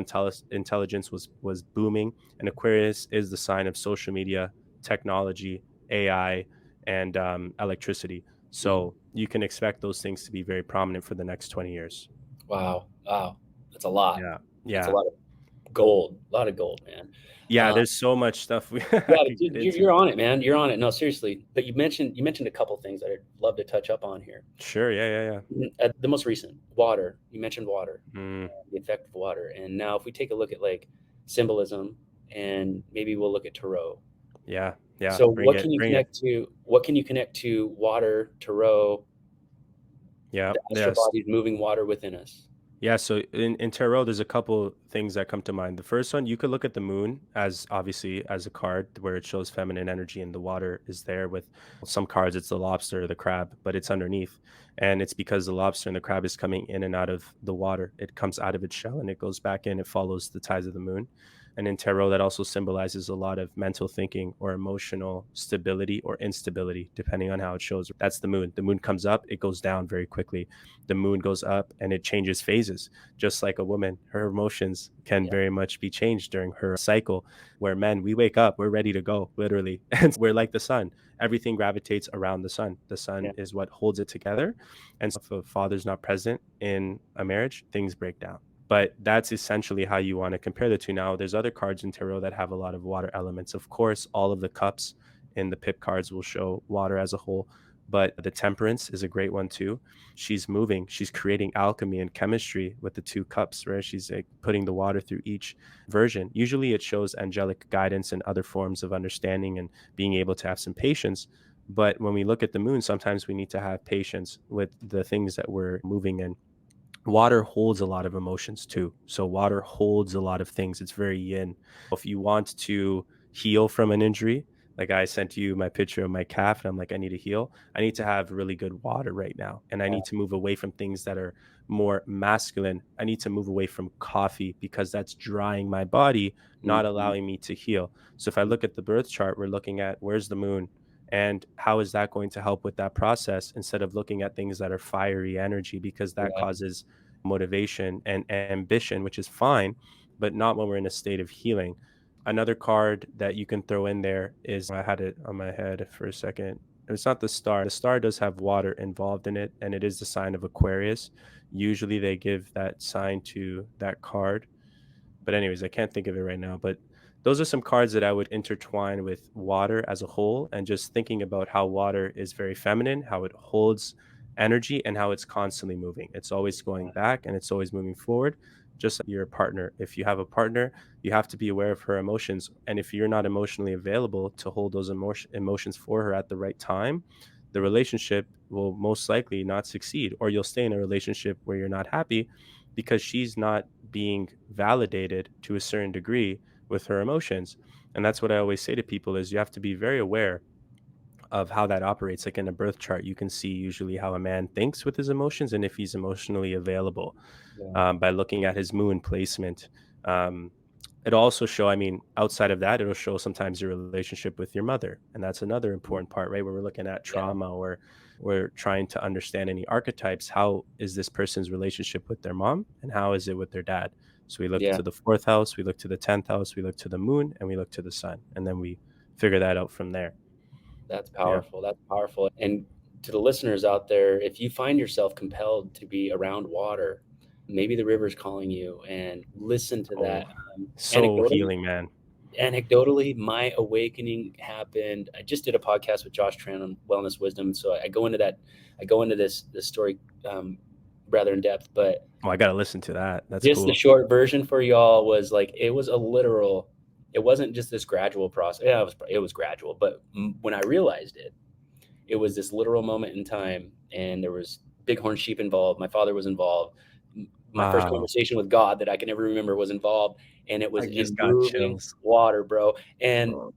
intelligence was booming, and Aquarius is the sign of social media, technology, AI, and electricity. Mhm. So you can expect those things to be very prominent for the next 20 years. Wow. Wow. That's a lot. Yeah. That's a Yeah. lot of gold. A lot of gold, man. Yeah. Uh, There's so much stuff I yeah, could dude, get you're into. on it, man. You're on it. No, seriously. But you mentioned a couple things that I'd love to touch up on here. Sure. Yeah. Yeah. Yeah. The most recent, water. You mentioned water, Mm, the effect of water. And now, if we take a look at like symbolism, and maybe we'll look at tarot. yeah. Yeah. So, Bring what it. can you Bring it. connect to? What can you connect to water, tarot, Yeah. the astral Yes. bodies moving water within us? Yeah, so in tarot, there's a couple things that come to mind. The first one, you could look at the moon as obviously as a card where it shows feminine energy and the water is there. With some cards, it's the lobster or the crab, but it's underneath. And it's because the lobster and the crab is coming in and out of the water. It comes out of its shell and it goes back in. It follows the tides of the moon. And in tarot, that also symbolizes a lot of mental thinking or emotional stability or instability, depending on how it shows. That's the moon. The moon comes up, it goes down very quickly. The moon goes up and it changes phases. Just like a woman, her emotions can Yeah, very much be changed during her cycle. Where men, we wake up, we're ready to go, literally. And we're like the sun. Everything gravitates around the sun. The sun yeah, is what holds it together. And so if a father's not present in a marriage, things break down. But that's essentially how you want to compare the two. Now, there's other cards in tarot that have a lot of water elements. Of course, all of the cups in the pip cards will show water as a whole, but the temperance is a great one too. She's moving, she's creating alchemy and chemistry with the two cups, right? She's like putting the water through each version. Usually it shows angelic guidance and other forms of understanding and being able to have some patience. But when we look at the moon, sometimes we need to have patience with the things that we're moving in. Water holds a lot of emotions too. So water holds a lot of things. It's very yin. If you want to heal from an injury, like I sent you my picture of my calf and I'm like, I need to heal. I need to have really good water right now. And I yeah. need to move away from things that are more masculine. I need to move away from coffee because that's drying my body, not Mhm. allowing me to heal. So if I look at the birth chart, we're looking at where's the moon and how is that going to help with that process instead of looking at things that are fiery energy because that Yeah. causes motivation and ambition, which is fine, but not when we're in a state of healing. Another card that you can throw in there is I had it on my head for a second. It's not the star. The star does have water involved in it, and it is the sign of Aquarius. Usually they give that sign to that card. But anyways, I can't think of it right now. But those are some cards that I would intertwine with water as a whole and just thinking about how water is very feminine, how it holds energy and how it's constantly moving. It's always going back and it's always moving forward. Just like your partner. If you have a partner, you have to be aware of her emotions. And if you're not emotionally available to hold those emotions for her at the right time, the relationship will most likely not succeed, or you'll stay in a relationship where you're not happy because she's not being validated to a certain degree with her emotions. And that's what I always say to people is you have to be very aware of how that operates. Like in a birth chart, you can see usually how a man thinks with his emotions and if he's emotionally available Yeah. by looking at his moon placement. Um, it'll also show, I mean, outside of that, it'll show sometimes your relationship with your mother. And that's another Mm. important part, right? Where we're looking at Yeah. trauma or we're trying to understand any archetypes. How is this person's relationship with their mom and how is it with their dad? So we look Yeah. to the fourth house, we look to the 10th house, we look to the moon, and we look to the sun. And then we figure that out from there. That's Yeah. powerful. That's powerful. And to the listeners out there, if you find yourself compelled to be around water, maybe the river's calling you, and listen to Oh, that. so Anecdotally, healing, man. my awakening happened. I just did a podcast with Josh Tran on wellness wisdom, so I go into that. I go into this story rather in depth, but Oh, I gotta listen to that. That's just the cool. short version for y'all was like it was a literal. It wasn't just this gradual process. Yeah, it was gradual, but when I realized it, it was this literal moment in time, and there was bighorn sheep involved. My father was involved. My first Wow. conversation with God that I can never remember was involved, and it was I just in got moving chills. water, bro. And Oh,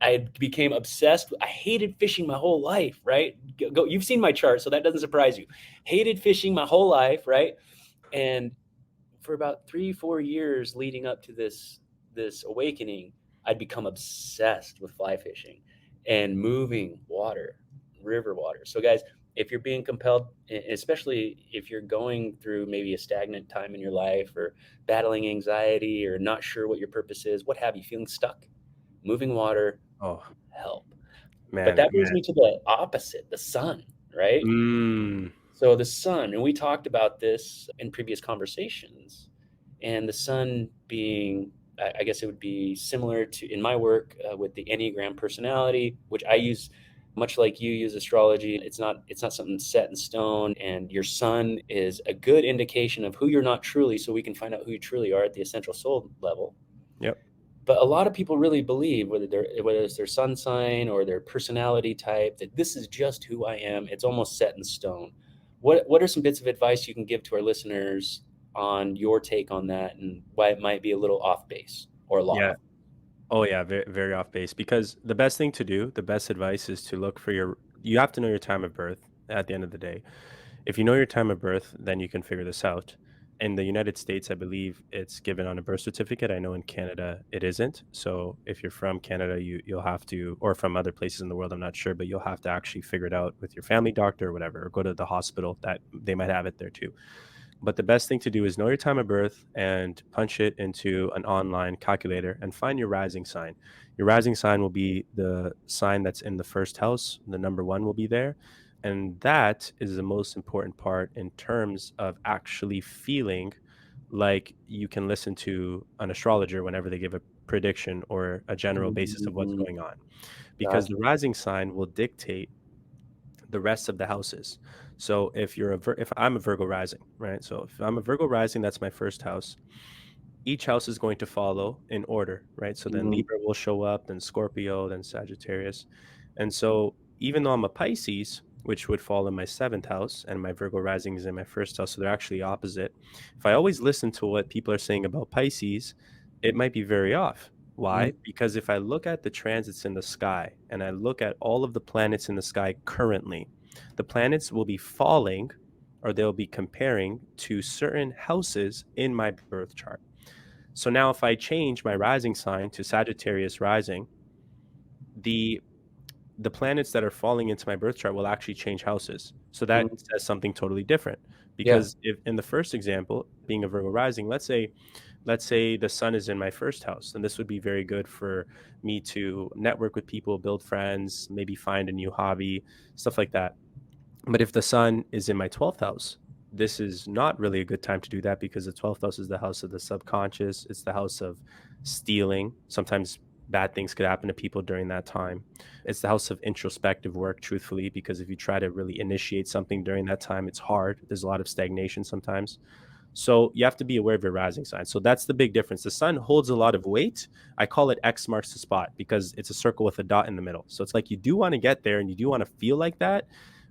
I became obsessed. I hated fishing my whole life, right? You've seen my chart, so that doesn't surprise you. Hated fishing my whole life, right? And for about 3-4 years leading up to this awakening, I'd become obsessed with fly fishing and moving water, river water. So guys, if you're being compelled, especially if you're going through maybe a stagnant time in your life or battling anxiety or not sure what your purpose is, what have you, feeling stuck, moving water oh, help. But man, that brings man. me to the opposite, the sun, right? Mm, So the sun, and we talked about this in previous conversations, and the sun being, I guess it would be similar to in my work with the Enneagram personality, which I use much like you use astrology. It's not something set in stone, and your sun is a good indication of who you're not truly, so we can find out who you truly are at the essential soul level. yep. But a lot of people really believe whether it's their sun sign or their personality type that this is just who I am. It's almost set in stone. What are some bits of advice you can give to our listeners on your take on that and why it might be a little off base or a lot Yeah. off? Oh, yeah, very, very off base because the best thing to do, the best advice is to look for you have to know your time of birth at the end of the day. If you know your time of birth, then you can figure this out. In the United States, I believe it's given on a birth certificate. I know in Canada it isn't. So if you're from Canada, you'll have to, or from other places in the world, I'm not sure, but you'll have to actually figure it out with your family doctor or whatever, or go to the hospital that they might have it there too. But the best thing to do is know your time of birth and punch it into an online calculator and find your rising sign. Your rising sign will be the sign that's in the first house. The number one will be there. And that is the most important part in terms of actually feeling like you can listen to an astrologer whenever they give a prediction or a general basis of what's Mhm. going on. Because Gotcha. the rising sign will dictate the rest of the houses. So if I'm a Virgo rising, right? So if I'm a Virgo rising, that's my first house. Each house is going to follow in order, right? So then Mhm. Libra will show up, then Scorpio, then Sagittarius. And so even though I'm a Pisces, which would fall in my seventh house, and my Virgo rising is in my first house, so they're actually opposite. If I always listen to what people are saying about Pisces, it might be very off. Why? Mhm. Because if I look at the transits in the sky and I look at all of the planets in the sky currently, the planets will be falling or they'll be comparing to certain houses in my birth chart. So now if I change my rising sign to Sagittarius rising, the the planets that are falling into my birth chart will actually change houses. So that Mhm. says something totally different. Yeah. Because if in the first example, being a Virgo rising, let's say the sun is in my first house, and this would be very good for me to network with people, build friends, maybe find a new hobby, stuff like that. But if the sun is in my 12th house, this is not really a good time to do that because the 12th house is the house of the subconscious. It's the house of stealing. Sometimes bad things could happen to people during that time. It's the house of introspective work, truthfully, because if you try to really initiate something during that time, it's hard. There's a lot of stagnation sometimes. So you have to be aware of your rising sign. So that's the big difference. The sun holds a lot of weight. I call it X marks the spot because it's a circle with a dot in the middle. So it's like you do want to get there and you do want to feel like that,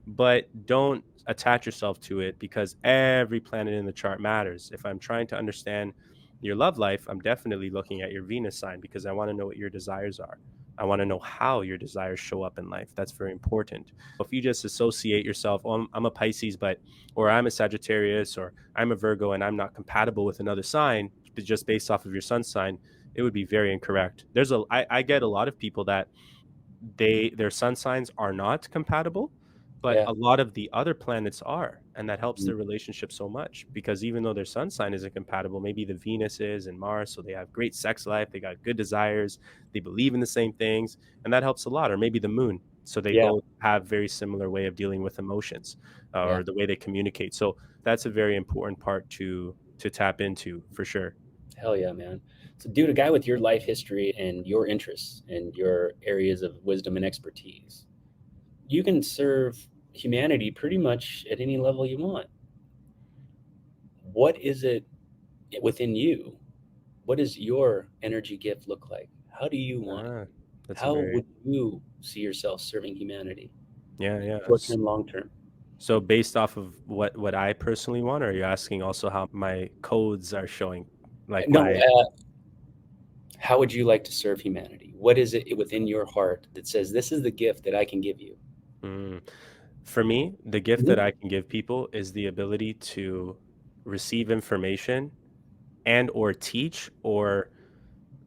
but don't attach yourself to it because every planet in the chart matters. If I'm trying to understand your love life, I'm definitely looking at your Venus sign because I want to know what your desires are. I want to know how your desires show up in life. That's very important. If you just associate yourself, oh, I'm a Pisces, but, or I'm a Sagittarius, or I'm a Virgo and I'm not compatible with another sign, but just based off of your sun sign, it would be very incorrect. I get a lot of people that their sun signs are not compatible, but Yeah. a lot of the other planets are, and that helps Mm. their relationship so much because even though their sun sign isn't compatible, maybe the Venus is and Mars, so they have great sex life, they got good desires, they believe in the same things, and that helps a lot. Or maybe the moon, so they Yeah. both have very similar way of dealing with emotions, Yeah. or the way they communicate. So that's a very important part to tap into for sure. Hell yeah, man. So, dude, a guy with your life history and your interests and your areas of wisdom and expertise, you can serve humanity pretty much at any level you want. What is it within you? What does your energy gift look like? How do you want it? Ah, that's a How very would you see yourself serving humanity, yeah, yeah. short term, long term? So based off of what I personally want, or are you asking also how my codes are showing, like No, my how would you like to serve humanity? What is it within your heart that says, this is the gift that I can give you? mm, for me, the gift that Mhm. I can give people is the ability to receive information and or teach or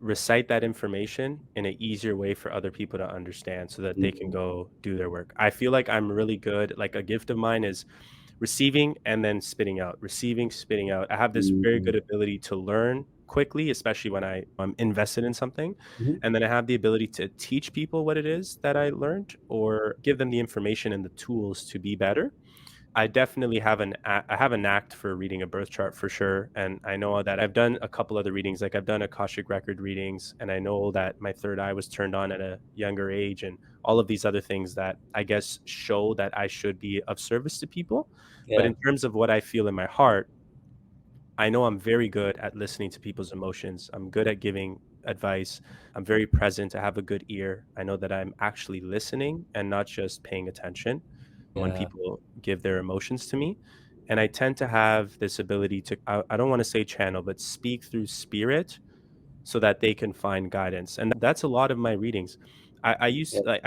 recite that information in an easier way for other people to understand so that they can Mhm. go do their work. I feel like I'm really good. Like a gift of mine is receiving and then spitting out, receiving, spitting out. I have this very Mhm. good ability to learn quickly, especially when I'm invested in something. Mhm. And then I have the ability to teach people what it is that I learned or give them the information and the tools to be better. I definitely have I have a knack for reading a birth chart for sure, and I know that I've done a couple other readings, like I've done Akashic record readings, and I know that my third eye was turned on at a younger age, and all of these other things that I guess show that I should be of service to people. But Yeah. in terms of what I feel in my heart, I know I'm very good at listening to people's emotions. I'm good at giving advice. I'm very present. I have a good ear. I know that I'm actually listening and not just paying attention when Yeah. people give their emotions to me. And I tend to have this ability to, I don't want to say channel, but speak through spirit so that they can find guidance. And that's a lot of my readings. I use Yeah.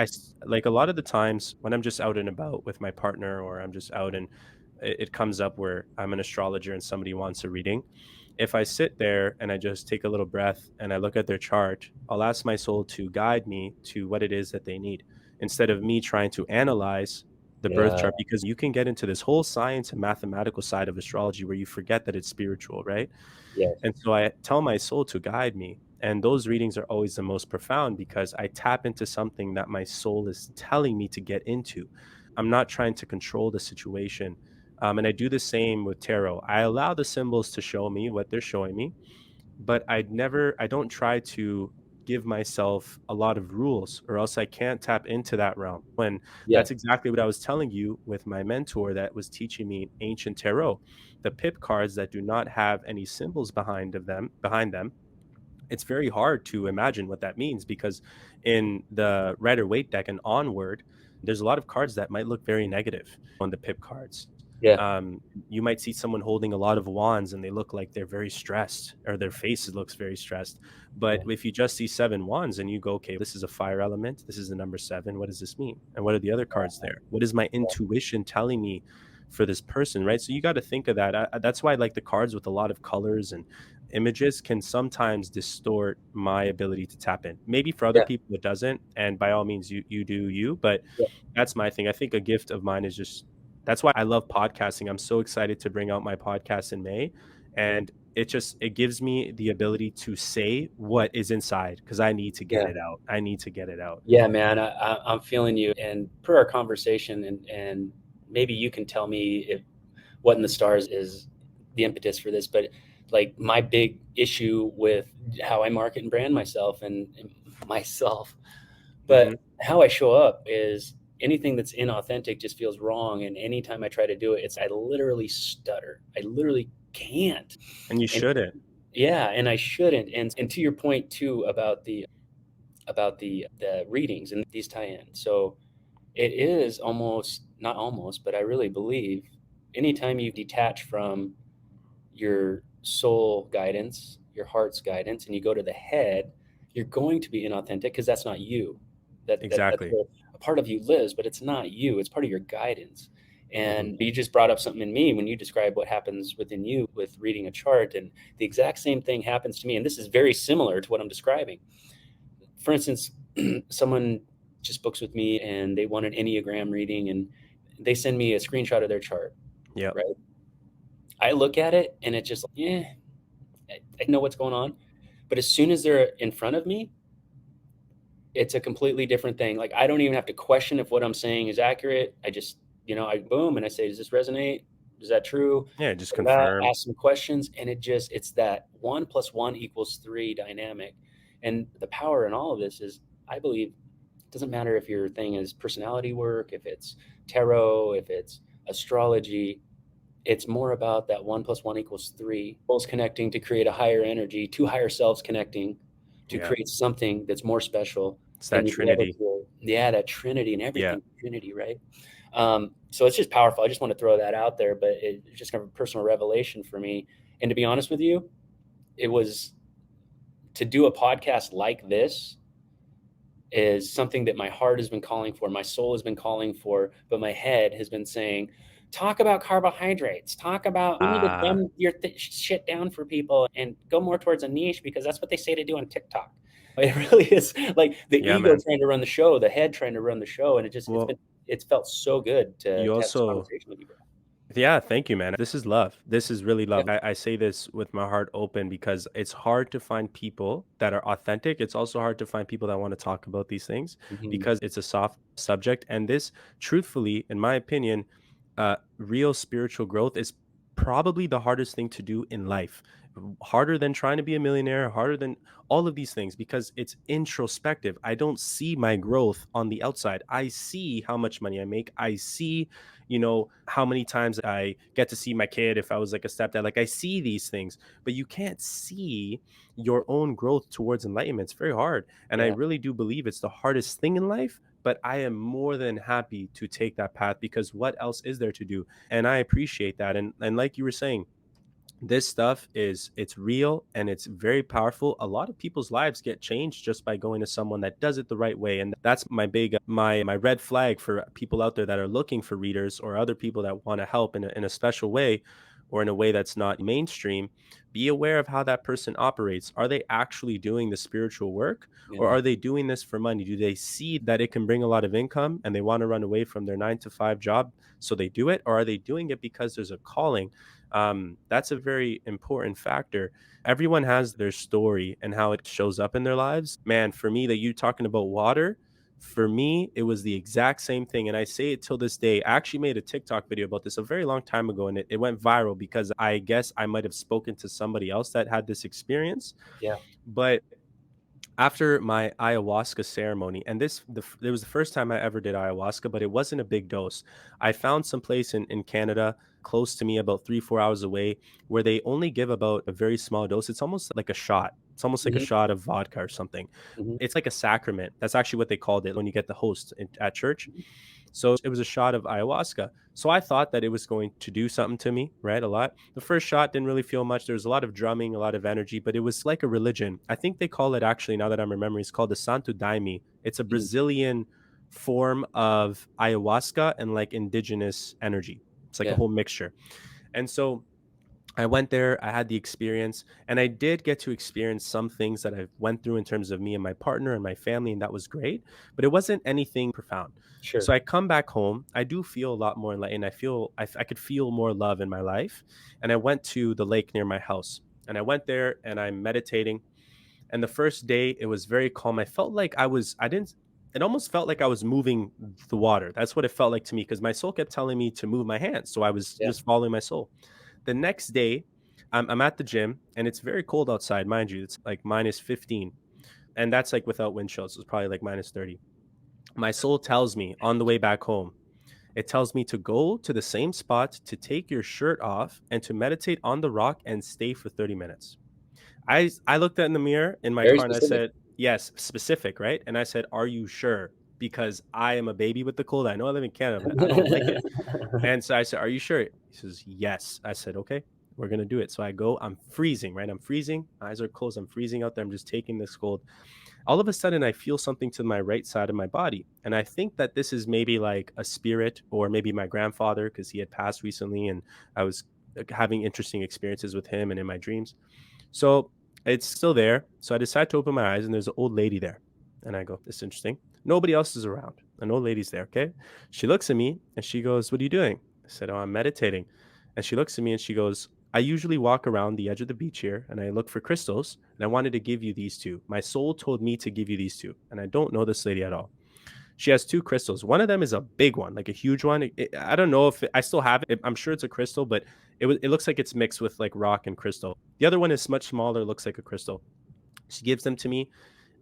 like a lot of the times when I'm just out and about with my partner or I'm just out and it comes up where I'm an astrologer and somebody wants a reading. If I sit there and I just take a little breath and I look at their chart, I'll ask my soul to guide me to what it is that they need instead of me trying to analyze the birth Yeah. chart because you can get into this whole science and mathematical side of astrology where you forget that it's spiritual, right? Yes. And so I tell my soul to guide me. And those readings are always the most profound because I tap into something that my soul is telling me to get into. I'm not trying to control the situation. And I do the same with tarot. I allow the symbols to show me what they're showing me, but I don't try to give myself a lot of rules or else I can't tap into that realm. When Yeah. that's exactly what I was telling you with my mentor that was teaching me ancient tarot. The pip cards that do not have any symbols behind them, it's very hard to imagine what that means because in the Rider Waite deck and onward, there's a lot of cards that might look very negative on the pip cards. Yeah. Um, you might see someone holding a lot of wands and they look like they're very stressed or their face looks very stressed. But Yeah. if you just see seven wands and you go, okay, this is a fire element, this is the number seven, what does this mean? And what are the other cards there? What is my intuition telling me for this person, right? So you got to think of that. That's why I like the cards with a lot of colors and images can sometimes distort my ability to tap in. Maybe for other Yeah. people it doesn't, and by all means you do you, but Yeah. that's my thing. I think a gift of mine is just that's why I love podcasting. I'm so excited to bring out my podcast in May and it gives me the ability to say what is inside because I need to get Yeah. it out. I need to get it out. Yeah, man, I'm feeling you. And per our conversation, and maybe you can tell me if what in the stars is the impetus for this, but like my big issue with how I market and brand myself and myself, Mhm. but how I show up is anything that's inauthentic just feels wrong. And anytime I try to do it, I literally stutter. I literally can't. And you And shouldn't. yeah, and I shouldn't. And to your point too about the readings and these tie in. So it is almost not almost, but I really believe anytime you detach from your soul guidance, your heart's guidance, and you go to the head, you're going to be inauthentic because that's not you. That's Exactly. where a part of you lives, but it's not you. It's part of your guidance. Hmm. And you just brought up something in me when you describe what happens within you with reading a chart, and the exact same thing happens to me. And this is very similar to what I'm describing. For instance, someone just books with me and they want an Enneagram reading, and they send me a screenshot of their chart, Yep. right? I look at it and it's just, yeah, I know what's going on. But as soon as they're in front of me, it's a completely different thing. Like I don't even have to question if what I'm saying is accurate. I just, I boom and I say, does this resonate? Is that true? Yeah, just That, confirm. ask some questions, and it's that 1 + 1 = 3 dynamic. And the power in all of this is, I believe, it doesn't matter if your thing is personality work, if it's tarot, if it's astrology. It's more about that 1 + 1 = 3. Souls connecting to create a higher energy, two higher selves connecting to Yeah. create something that's more special It's than that you could ever Trinity. feel. Yeah, that Trinity and Yeah. everything, Trinity, right? So it's just powerful. I just want to throw that out there, but it's just kind of a personal revelation for me. And to be honest with you, it was to do a podcast like this is something that my heart has been calling for, my soul has been calling for, but my head has been saying, talk about carbohydrates, talk about, we need to Ah, dumb your shit down for people and go more towards a niche because that's what they say to do on TikTok. It really is like the yeah, ego man. trying to run the show, the head trying to run the show. And Well, it's felt so good you to have this also conversation with you, bro. yeah, thank you, man. This is love. This is really Yeah. love. I say this with my heart open because it's hard to find people that are authentic. It's also hard to find people that want to talk about these things Hmm. because it's a soft subject. And this, truthfully, in my opinion, real spiritual growth is probably the hardest thing to do in life. Harder than trying to be a millionaire, harder than all of these things because it's introspective. I don't see my growth on the outside. I see how much money I make. I see how many times I get to see my kid if I was like a stepdad. Like I see these things, but you can't see your own growth towards enlightenment. It's very hard. And I Yeah. really do believe it's the hardest thing in life. But I am more than happy to take that path because what else is there to do? And I appreciate that. And like you were saying, this stuff it's real and it's very powerful. A lot of people's lives get changed just by going to someone that does it the right way, and that's my big my red flag for people out there that are looking for readers or other people that want to help in a special way or in a way that's not mainstream. Be aware of how that person operates. Are they actually doing the spiritual work, or Yeah. are they doing this for money? Do they see that it can bring a lot of income and they want to run away from their 9 to 5 job, so they do it? Or are they doing it because there's a calling? That's a very important factor. Everyone has their story and how it shows up in their lives. Man, for me, that you talking about water, for me, it was the exact same thing. And I say it till this day. I actually made a TikTok video about this a very long time ago, and it went viral because I guess I might have spoken to somebody else that had this experience. Yeah. But after my ayahuasca ceremony, and it was the first time I ever did ayahuasca, but it wasn't a big dose. I found some place in Canada close to me, about 3 4 hours away, where they only give about a very small dose. It's almost like a shot. It's almost like a Hmm. shot of vodka or something. Hmm. It's like a sacrament. That's actually what they called it when you get the host at church. So it was a shot of ayahuasca. So I thought that it was going to do something to me, right? A lot. The first shot didn't really feel much. There was a lot of drumming, a lot of energy, but it was like a religion. I think they call it, actually, now that I'm remembering, it's called the Santo Daime. It's a Hmm. Brazilian form of ayahuasca and like indigenous energy. It's like a Yeah. whole mixture. And so I went there, I had the experience, and I did get to experience some things that I went through in terms of me and my partner and my family, and that was great, but it wasn't anything profound. Sure. So I come back home, I do feel a lot more enlightened. I could feel more love in my life. And I went to the lake near my house. And I went there and I'm meditating. And the first day it was very calm. I felt like I didn't it almost felt like I was moving the water. That's what it felt like to me because my soul kept telling me to move my hands. So I was Yeah. just following my soul. The next day, I'm at the gym and it's very cold outside, mind you. It's like -15. And that's like without wind chills. It's probably like -30. My soul tells me on the way back home, It tells me to go to the same spot, to take your shirt off, and to meditate on the rock and stay for 30 minutes. I looked at in the mirror in my Very car and I specific. said, yes, specific, right? And I said, are you sure? Because I am a baby with the cold. I know I live in Canada, but I don't like it. And so I said, are you sure? He says, yes. I said, okay, we're going to do it. So I go, I'm freezing, right? I'm freezing. Eyes are closed. I'm freezing out there. I'm just taking this cold. All of a sudden, I feel something to my right side of my body. And I think that this is maybe like a spirit or maybe my grandfather because he had passed recently and I was having interesting experiences with him and in my dreams. So it's still there. So I decide to open my eyes and there's an old lady there. And I go, this is interesting. Nobody else is around. An old lady's there. Okay. She looks at me and she goes, what are you doing? I said, oh, I'm meditating. And she looks at me and she goes, I usually walk around the edge of the beach here and I look for crystals and I wanted to give you these two. My soul told me to give you these two. And I don't know this lady at all. She has two crystals. One of them is a big one, like a huge one. I don't know if I still have it. I'm sure it's a crystal, but it looks like it's mixed with like rock and crystal. The other one is much smaller, looks like a crystal. She gives them to me,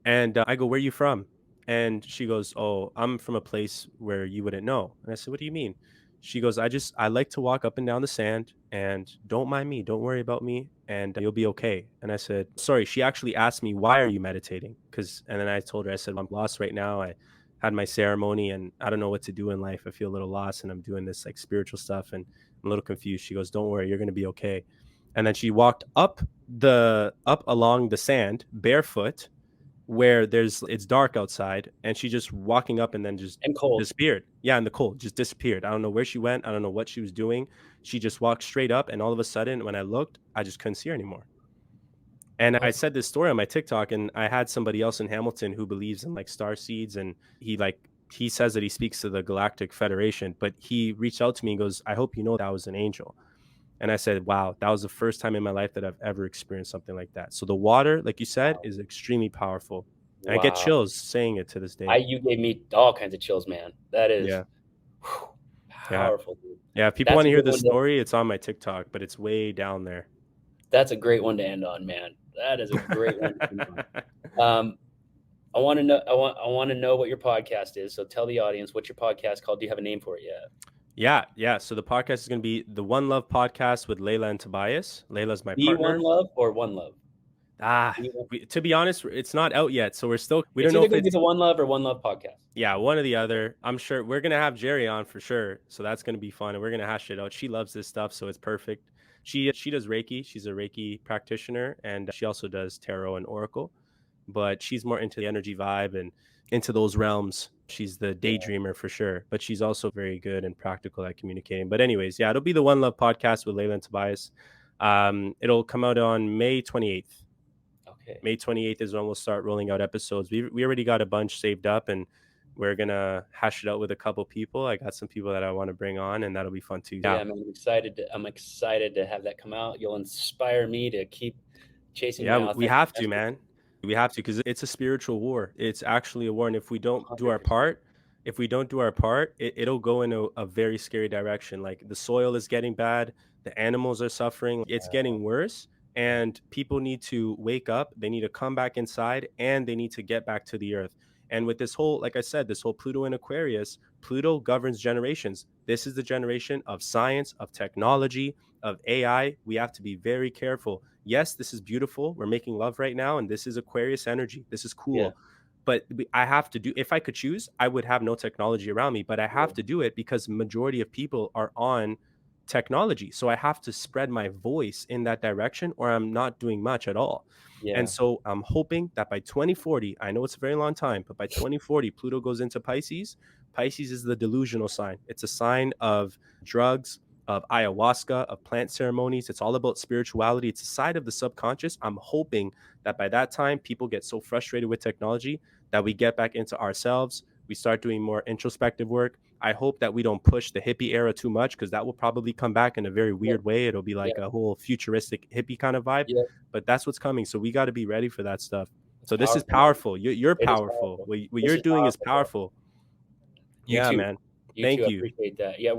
and I go, "Where are you from?" And she goes, "Oh, I'm from a place where you wouldn't know." And I said, "What do you mean?" She goes, I like to walk up and down the sand, and don't mind me, don't worry about me, and you'll be okay." And I said, "Sorry." She actually asked me, "Why are you meditating?" Because, and then I told her, I said, "I'm lost right now. I had my ceremony, and I don't know what to do in life. I feel a little lost, and I'm doing this like spiritual stuff, and I'm a little confused." She goes, "Don't worry, you're gonna be okay." And then she walked up along the sand barefoot where it's dark outside and she just walking up and then just And cold. disappeared. Yeah, in the cold, just disappeared. I don't know where she went. I don't know what she was doing. She just walked straight up and all of a sudden when I looked, I just couldn't see her anymore. And I Oh, said this story on my TikTok and I had somebody else in Hamilton who believes in like star seeds and he says that he speaks to the Galactic Federation, but he reached out to me and goes, "I hope you know that was an angel." And I said, wow, that was the first time in my life that I've ever experienced something like that. So the water, like you said, wow. is extremely powerful. And I get Wow. chills saying it to this day. You gave me all kinds of chills, man. That is Yeah. whew, Yeah. powerful, dude. Yeah. If people That's want a to hear good this one to story, it's on my TikTok, but it's way down there. that's a great one to end on, man. That is a great one to end on. Um, I want to know what your podcast is. So tell the audience what's your podcast called. Do you have a name for it yet? Yeah. Yeah. So the podcast is going to be the One Love podcast with Layla and Tobias. Layla's my Be One partner. Love or One Love? Ah, to be honest, it's not out yet. So we don't It's know either if going to be it's, the One Love or One Love podcast. yeah, one or the other. I'm sure we're gonna have Jerry on for sure, so that's gonna be fun, and we're gonna hash it out. She loves this stuff, so it's perfect. She does Reiki. She's a Reiki practitioner, and she also does tarot and oracle. But she's more into the energy vibe and into those realms. She's the Yeah, daydreamer for sure, but she's also very good and practical at communicating. But anyways, yeah, it'll be the One Love podcast with Layla and Tobias. It'll come out on May 28th. okay. May 28th is when we'll start rolling out episodes. We already got a bunch saved up and we're going to hash it out with a couple people. I got some people that I want to bring on and that'll be fun too. Yeah. Yeah, man, I'm excited to have that come out. You'll inspire me to keep chasing Yeah, my we authentic have to, message. man. We have to because it's a spiritual war. It's actually a war. And if we don't do our 100%. part, it'll go in a very scary direction. Like the soil is getting bad, the animals are suffering, it's getting worse. And people need to wake up. They need to come back inside and they need to get back to the earth. And with this whole, like I said, this whole Pluto in Aquarius, Pluto governs generations. This is the generation of science, of technology, of AI. We have to be very careful. Yes, this is beautiful. We're making love right now, and this is Aquarius energy. This is Yeah, cool. But I have to do, if I could choose, I would have no technology around me, but I yeah, have to do it because majority of people are on technology. So I have to spread my voice in that direction or I'm not doing much at all. And yeah, so I'm hoping that by 2040, I know it's a very long time, but by 2040, Pluto goes into Pisces. Pisces is the delusional sign. It's a sign of drugs, of ayahuasca, of plant ceremonies. It's all about spirituality. It's a side of the subconscious. I'm hoping that by that time, people get so frustrated with technology that we get back into ourselves. We start doing more introspective work. I hope that we don't push the hippie era too much because that will probably come back in a very yeah, weird way. It'll be yeah, like a whole futuristic hippie kind of vibe, yeah. but that's what's coming. So we got to be ready for that stuff. It's So this is powerful, man. powerful. You're It is powerful. powerful. What This you're is doing is powerful, bro. powerful. You Yeah, too. man. You too. Thank I you. appreciate that. Yeah,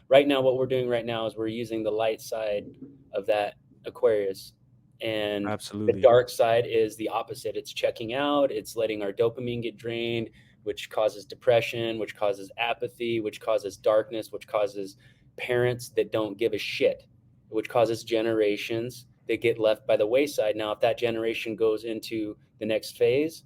right now what we're doing right now is we're using the light side of that Aquarius. And the Absolutely. dark side is the opposite. It's checking out, it's letting our dopamine get drained. which causes depression, which causes apathy, which causes darkness, which causes parents that don't give a shit, which causes generations that get left by the wayside. Now, if that generation goes into the next phase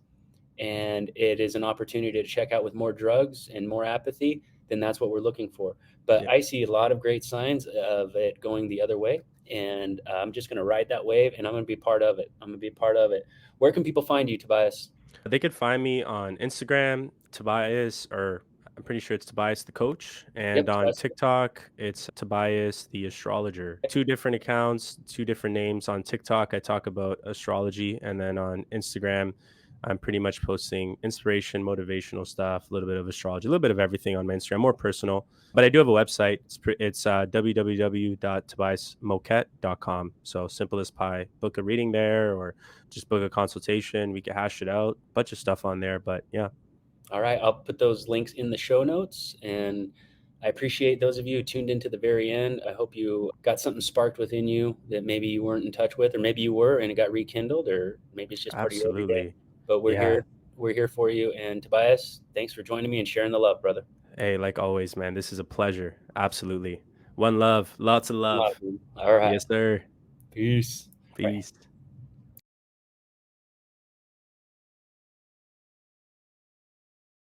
and it is an opportunity to check out with more drugs and more apathy, then that's what we're looking for. But Yeah. I see a lot of great signs of it going the other way. And I'm just going to ride that wave and I'm going to be part of it. I'm going to be part of it. Where can people find you, Tobias? They could find me on Instagram, Tobias, or I'm pretty sure it's Tobias the coach, and Yep, on Tobias. TikTok, it's Tobias the astrologer. Two different accounts, two different names. On TikTok, I talk about astrology, and then on Instagram, I'm pretty much posting inspiration, motivational stuff, a little bit of astrology, a little bit of everything on my Instagram, more personal. But I do have a website. It's www.tobiasmoquete.com. So simple as pie. Book a reading there, or just book a consultation. We can hash it out. Bunch of stuff on there. But yeah, All right, I'll put those links in the show notes. And I appreciate those of you who tuned in to the very end. I hope you got something sparked within you that maybe you weren't in touch with, or maybe you were and it got rekindled, or maybe it's just part of your everyday. absolutely. But we're Yeah. here. We're here for you. And Tobias, thanks for joining me and sharing the love, brother. Hey, like always, man, this is a pleasure. Absolutely. One love. Lots of Love, love. dude. All right. Yes, sir. Peace. Bye. Peace.